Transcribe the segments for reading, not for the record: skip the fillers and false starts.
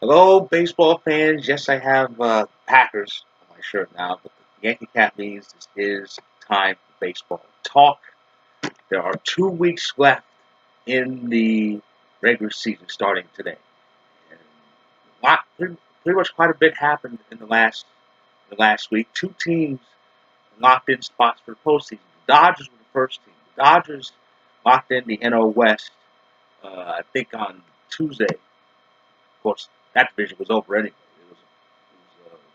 Hello, baseball fans. Yes, I have Packers on my shirt now, but the Yankee cap means this is time for baseball talk. There are 2 weeks left in the regular season starting today, and pretty much quite a bit happened in the last week. Two teams locked in spots for the postseason. The Dodgers were the first team. The Dodgers locked in the NL West, I think on Tuesday. Of course, that division was over anyway.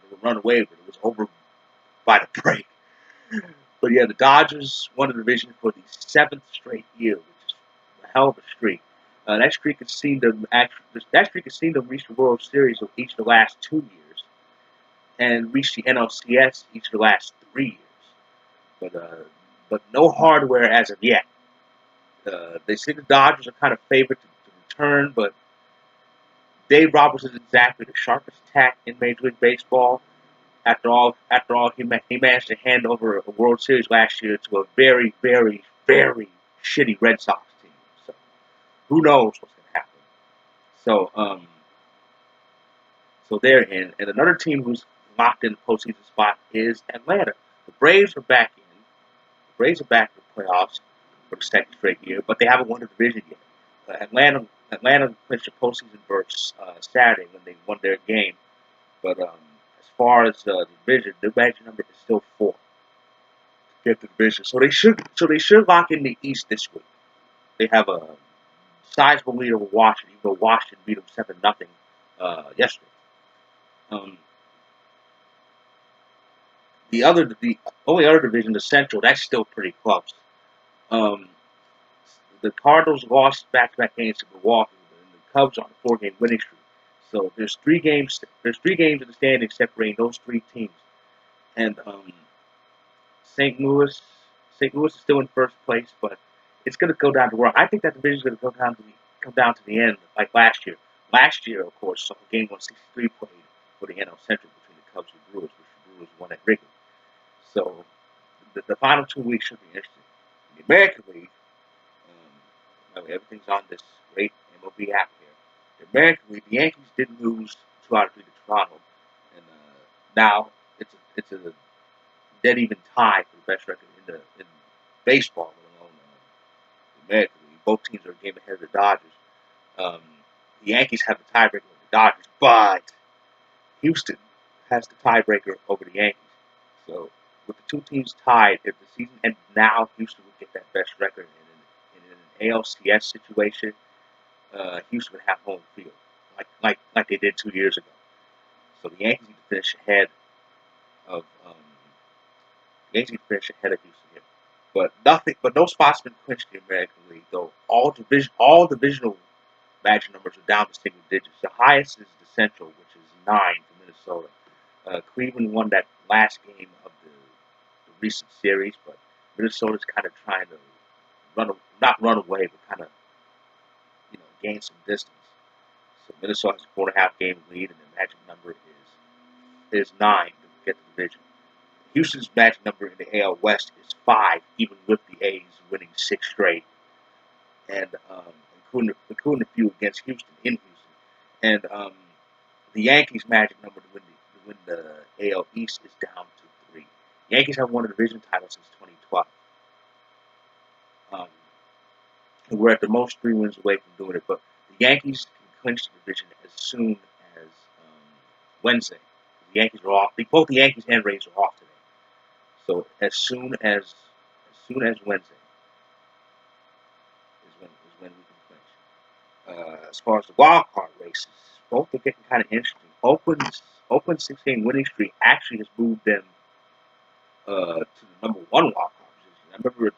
They were run away, but it was over by the break. But yeah, the Dodgers won the division for the seventh straight year, which is a hell of a streak. That streak has seen them reach the World Series of each of the last 2 years, and reach the NLCS each of the last 3 years. But no hardware as of yet. They say the Dodgers are kind of favored to return, but Dave Roberts is exactly the sharpest tack in Major League Baseball. After all, he managed to hand over a World Series last year to a very, very, very shitty Red Sox team. So who knows what's going to happen? So so they're in, and another team who's locked in the postseason spot is Atlanta. The Braves are back in. The Braves are back in the playoffs for the second straight year, but they haven't won the division yet. Atlanta clinched the postseason versus Saturday when they won their game. But as far as the division, their magic number is still 4 to get the division. So they should lock in the East this week. They have a sizable lead over Washington, even though Washington beat them 7-0 yesterday. Um, the only other division, the Central, that's still pretty close. Um, the Cardinals lost back-to-back games to Milwaukee, and the Cubs are on a 4-game winning streak. So there's 3 games. There's 3 games in the standings separating those 3 teams. And St. Louis, St. Louis is still in first place, but it's going to go down to where I think that division is going to come down to the end, like last year. Last year, of course, saw Game 163 played for the NL Central between the Cubs and Brewers, which the Brewers won at Wrigley. So the final 2 weeks should be interesting. In the American League, everything's on this great MLB app here. The American League, the Yankees didn't lose 2 out of 3 to Toronto, and now it's a dead even tie for the best record in baseball, let alone the American League. Both teams are a game ahead of the Dodgers. Um, the Yankees have the tiebreaker over the Dodgers, but Houston has the tiebreaker over the Yankees. So with the 2 teams tied, if the season ended now, Houston would get that best record. And in an ALCS situation, Houston would have home field, like they did 2 years ago. So the Yankees need to finish ahead of Houston here. But no spots been clinched in the American League, though all divisional magic numbers are down to single digits. The highest is the Central, which is 9 for Minnesota. Cleveland won that last game of the recent series, but Minnesota's kind of trying to not run away, but kind of gain some distance. So Minnesota has a 4.5 game lead, and the magic number is 9 to get the division. Houston's magic number in the AL West is 5, even with the A's winning 6 straight, and including a few against Houston in Houston. And the Yankees' magic number to win the AL East is down to 3. The Yankees haven't won a division title since 2012. And we're at the most 3 wins away from doing it. But the Yankees can clinch the division as soon as Wednesday. The Yankees are off. Both the Yankees and Rays are off today. So as soon as Wednesday is when we can clinch. As far as the wild card races, both are getting kind of interesting. Oakland's 6-game winning streak actually has moved them to the number 1 wild card position. I remember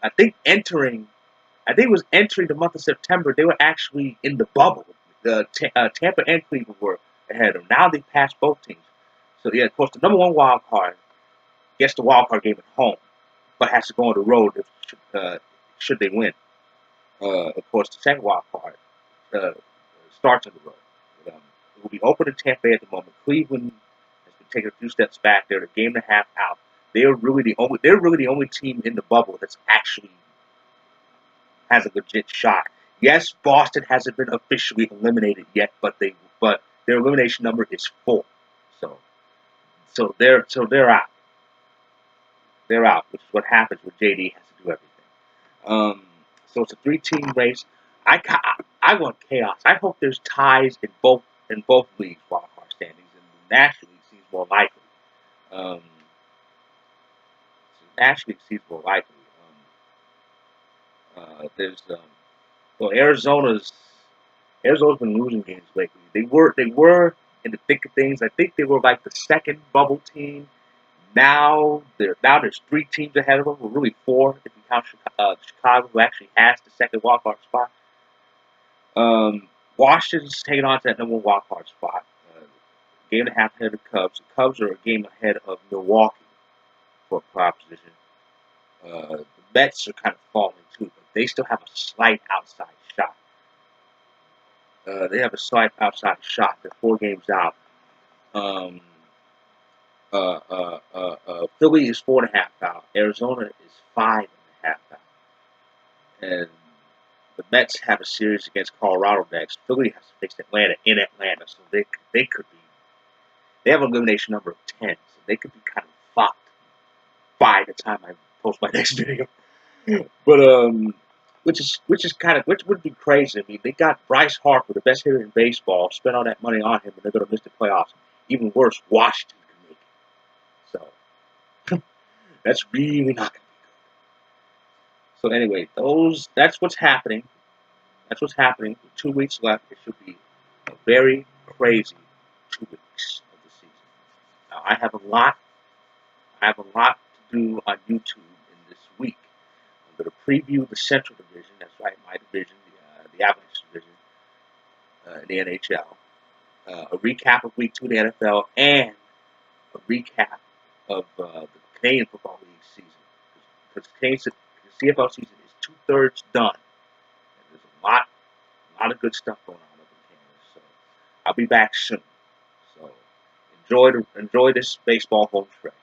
I think it was entering the month of September. They were actually in the bubble. Tampa and Cleveland were ahead of them. Now they passed both teams. So yeah, of course, the number 1 wild card gets the wild card game at home, but has to go on the road should they win. Of course, the second wild card starts on the road. It will be open in Tampa Bay at the moment. Cleveland has been taking a few steps back. They're a game and a half out. They're really the only team in the bubble that's actually has a legit shot. Yes, Boston hasn't been officially eliminated yet, but Their elimination number is 4. So they're out. They're out, which is what happens when JD has to do everything. So it's a 3-team race. I want chaos. I hope there's ties in both leagues wildcard standings, and the National League seems more likely. Um, National League seems more likely. There's well, Arizona's been losing games lately. They were in the thick of things. I think they were like the second bubble team. Now there's 3 teams ahead of them. Well, really 4 if you count Chicago, who actually has the second wildcard spot. Washington's taking on to that number 1 wildcard spot. Game and a half ahead of the Cubs. The Cubs are a game ahead of Milwaukee for playoff position. The Mets are kind of falling too, but they still have a slight outside shot. They have a slight outside shot. They're 4 games out. Um, Philly is 4.5 out. Arizona is 5.5 out. And the Mets have a series against Colorado next. Philly has to face Atlanta in Atlanta, so they could be. They have an elimination number of 10, so they could be kind of fucked by the time I post my next video. But which would be crazy. I mean, they got Bryce Harper, the best hitter in baseball, spent all that money on him, and they're going to miss the playoffs. Even worse, Washington can make it. So that's really not going to be good. So anyway, that's what's happening. That's what's happening. With 2 weeks left, it should be a very crazy 2 weeks of the season. Now, I have a lot to do on YouTube in this week. I'm going to preview the Central Division. That's right, my division, the Avalanche division, in the NHL. A recap of Week 2 in the NFL, and a recap of the Canadian Football League season. Because the CFL season is 2/3 done. And there's a lot of good stuff going on up in Canada. So I'll be back soon. So enjoy this baseball home stretch.